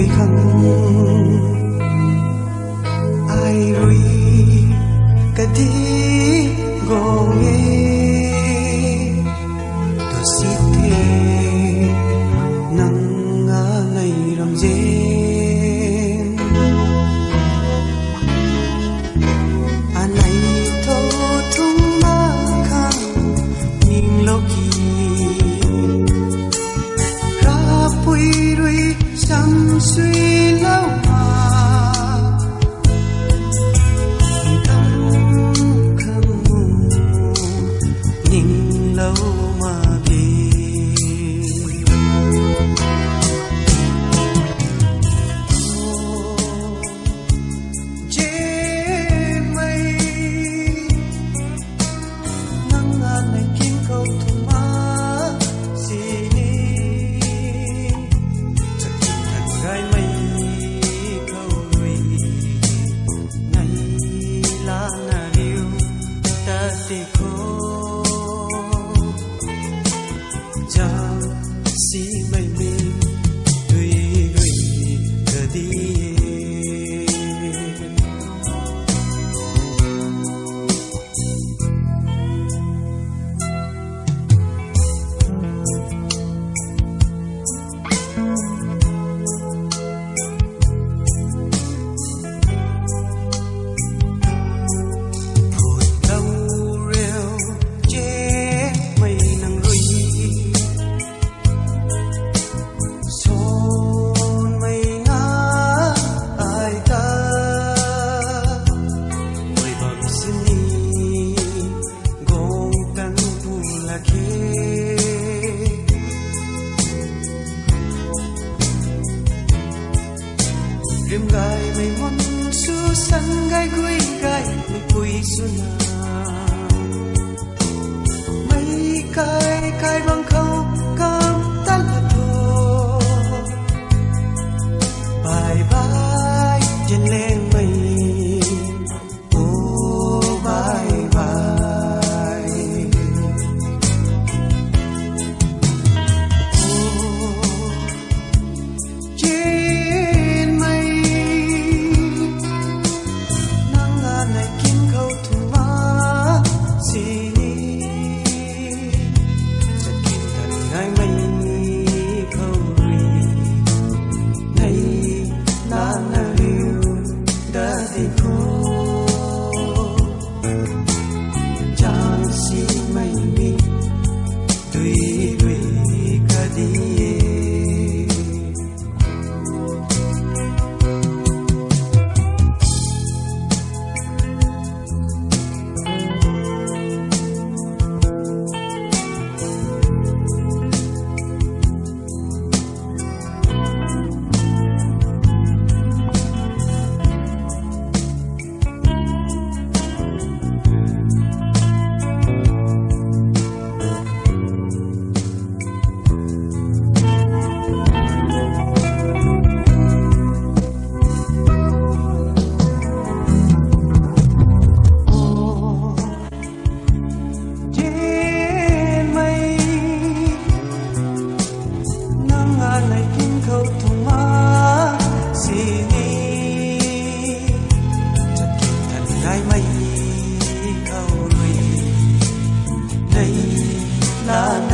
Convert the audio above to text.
quỳ khăn ai rui cái tí gò nghe tôi xít thế nắng ngã ngày rằm rên anh này thâu thung ma khăn nhìn lâu kỳ ra bụi rui sam suy lâu Rìm gai mây mòn su săn gai quỳ gai mây quỳ su na mây cay cay bằng khâu cam tan là thô bye bye trên lên mây oh bye bye mây khâu rui đây là